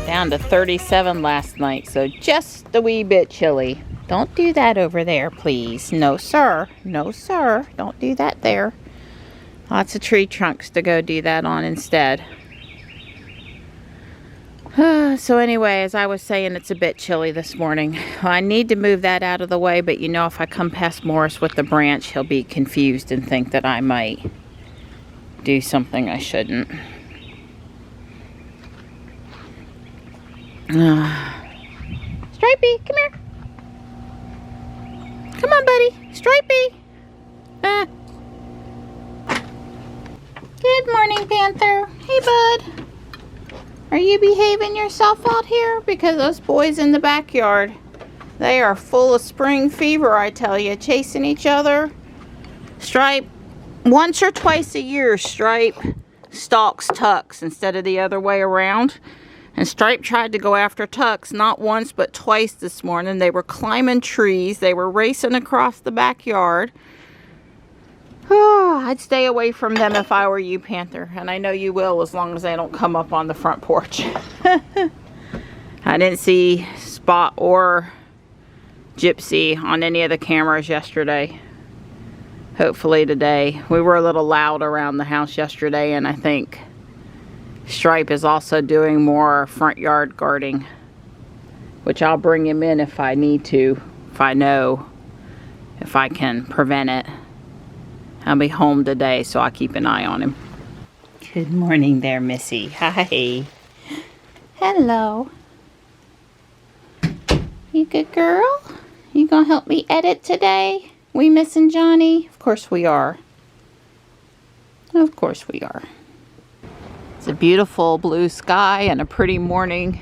Down to 37 last night, so just a wee bit chilly. Don't do that over there, please. No, sir. No, sir. Don't do that there. Lots of tree trunks to go do that on instead. So anyway, as I was saying, it's a bit chilly this morning. I need to move that out of the way, but you know, if I come past Morris with the branch, he'll be confused and think that I might do something I shouldn't. Stripey, come here. Come on, buddy. Stripey. Good morning, Panther. Hey, bud. Are you behaving yourself out here? Because those boys in the backyard, they are full of spring fever, I tell you. Chasing each other. Stripe, once or twice a year, Stripe stalks Tux instead of the other way around. And Stripe tried to go after Tux not once but twice this morning. They were climbing trees. They were racing across the backyard. Oh, I'd stay away from them if I were you, Panther. And I know you will, as long as they don't come up on the front porch. I didn't see Spot or Gypsy on any of the cameras yesterday. Hopefully today. We were a little loud around the house yesterday, and I think Stripe is also doing more front yard guarding, which I'll bring him in if I need to, if I know, if I can prevent it. I'll be home today, so I'll keep an eye on him. Good morning there, Missy. Hi. Hello. You good girl? You gonna help me edit today? We missing Johnny? Of course we are. Of course we are. It's a beautiful blue sky and a pretty morning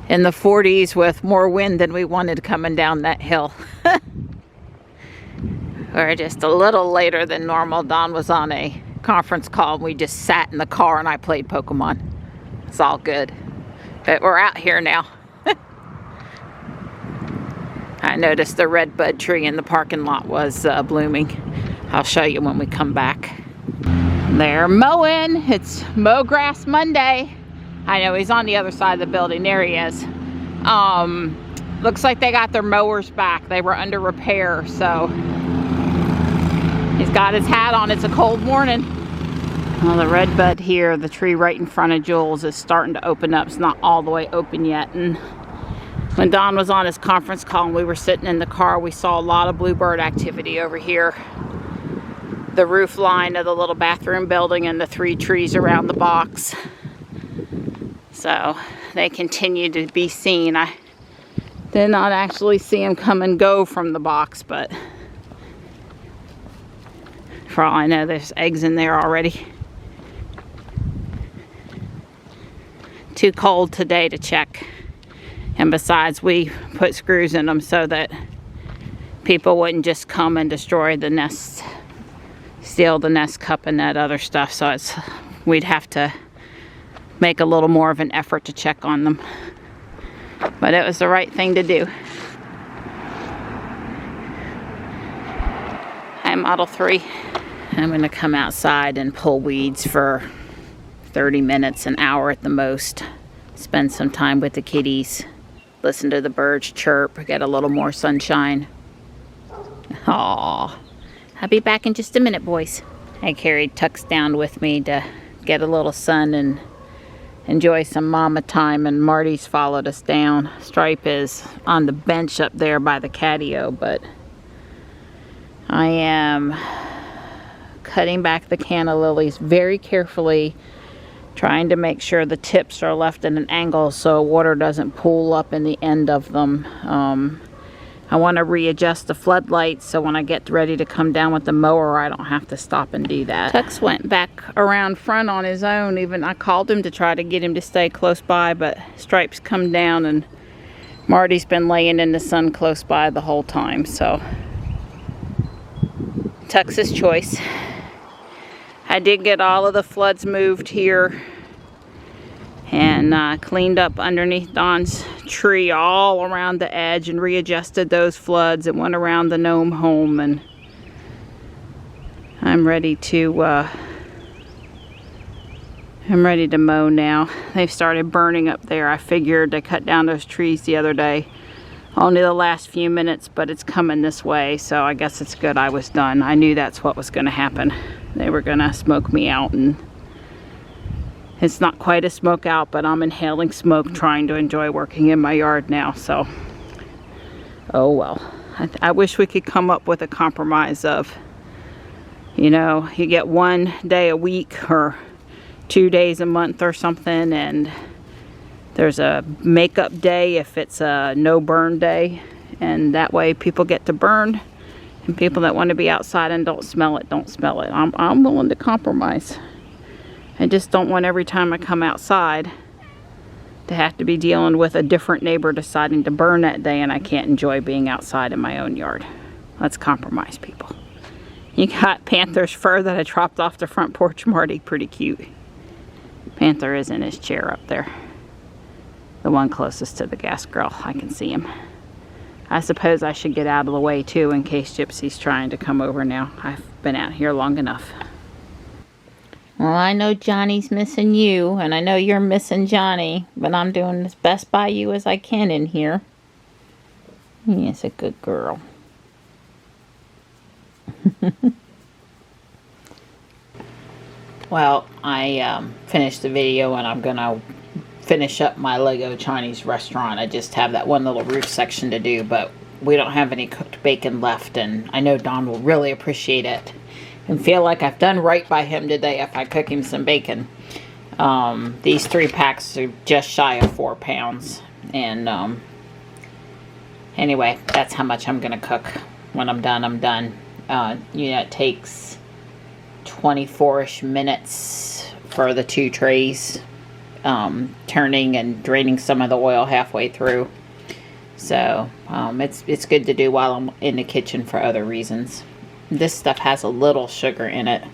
in the 40s with more wind than we wanted coming down that hill. We're just a little later than normal. Dawn was on a conference call and we just sat in the car and I played Pokemon. It's all good. But we're out here now. I noticed the red bud tree in the parking lot was blooming. I'll show you when we come back. They're mowing. It's Mow Grass Monday. I know he's on the other side of the building. There he is. Looks like they got their mowers back. They were under repair, so he's got his hat on. It's a cold morning. Well, the red bud here, the tree right in front of Jules, is starting to open up. It's not all the way open yet. And when Don was on his conference call and we were sitting in the car, we saw a lot of bluebird activity over here. The roof line of the little bathroom building and the 3 trees around the box. So they continue to be seen. I did not actually see them come and go from the box, but for all I know, there's eggs in there already. Too cold today to check. And besides, we put screws in them so that people wouldn't just come and destroy the nests, steal the nest cup and that other stuff. So we'd have to make a little more of an effort to check on them. But it was the right thing to do. Hi, Model 3. I'm going to come outside and pull weeds for 30 minutes, an hour at the most. Spend some time with the kitties. Listen to the birds chirp. Get a little more sunshine. Aww. I'll be back in just a minute, boys. I carried Tux down with me to get a little sun and enjoy some mama time, and Marty's followed us down. Stripe is on the bench up there by the catio, but I am cutting back the canna lilies very carefully, trying to make sure the tips are left at an angle so water doesn't pool up in the end of them. I want to readjust the floodlights so when I get ready to come down with the mower, I don't have to stop and do that. Tux went back around front on his own. Even I called him to try to get him to stay close by, but Stripe's come down and Marty's been laying in the sun close by the whole time. So Tux's choice. I did get all of the floods moved here and cleaned up underneath Don's tree all around the edge and readjusted those floods that went around the gnome home, and I'm ready to I'm ready to mow now. They've started burning up there. I figured to cut down those trees the other day. Only the last few minutes, but it's coming this way, so I guess it's good I was done. I knew that's what was going to happen. They were going to smoke me out, and it's not quite a smoke out, but I'm inhaling smoke trying to enjoy working in my yard now, so oh well. I wish we could come up with a compromise of, you know, you get 1 day a week or 2 days a month or something, and there's a makeup day if it's a no burn day, and that way people get to burn, and people that want to be outside and don't smell it, don't smell it. I'm willing to compromise. I just don't want every time I come outside to have to be dealing with a different neighbor deciding to burn that day, and I can't enjoy being outside in my own yard. Let's compromise, people. You got Panther's fur that I dropped off the front porch, Marty. Pretty cute. Panther is in his chair up there. The one closest to the gas grill. I can see him. I suppose I should get out of the way too in case Gypsy's trying to come over now. I've been out here long enough. Well, I know Johnny's missing you, and I know you're missing Johnny, but I'm doing as best by you as I can in here. He's a good girl. Well, I finished the video, and I'm gonna finish up my Lego Chinese restaurant. I just have that one little roof section to do, but we don't have any cooked bacon left, and I know Don will really appreciate it and feel like I've done right by him today if I cook him some bacon. These 3 packs are just shy of 4 pounds, and anyway, that's how much I'm gonna cook. When I'm done, I'm done. You know, it takes 24-ish minutes for the 2 trays, turning and draining some of the oil halfway through. So it's good to do while I'm in the kitchen for other reasons. This stuff has a little sugar in it,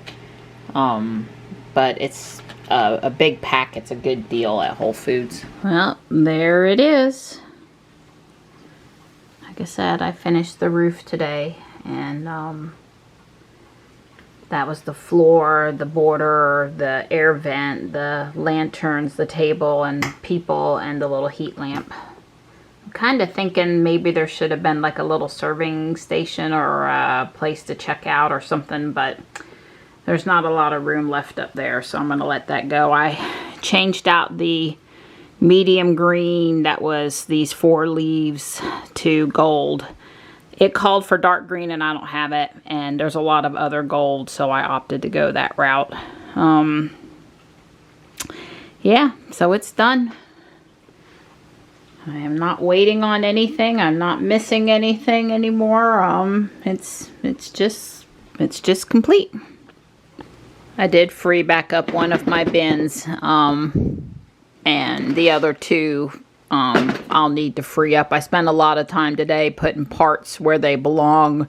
but it's a big pack. It's a good deal at Whole Foods. Well, there it is. Like I said, I finished the roof today, and that was the floor, the border, the air vent, the lanterns, the table and people, and the little heat lamp. I'm kind of thinking maybe there should have been like a little serving station or a place to check out or something, but there's not a lot of room left up there, so I'm going to let that go. I changed out the medium green that was these 4 leaves to gold. It called for dark green and I don't have it, and there's a lot of other gold, so I opted to go that route. Yeah, so it's done. I am not waiting on anything. I'm not missing anything anymore. It's just complete. I did free back up one of my bins, and the other 2 I'll need to free up. I spent a lot of time today putting parts where they belong,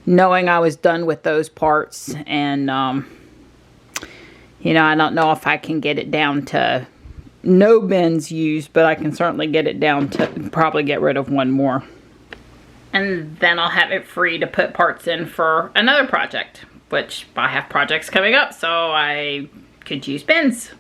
knowing I was done with those parts, and you know, I don't know if I can get it down to no bins used, but I can certainly get it down to probably get rid of one more. And then I'll have it free to put parts in for another project, which I have projects coming up, so I could use bins.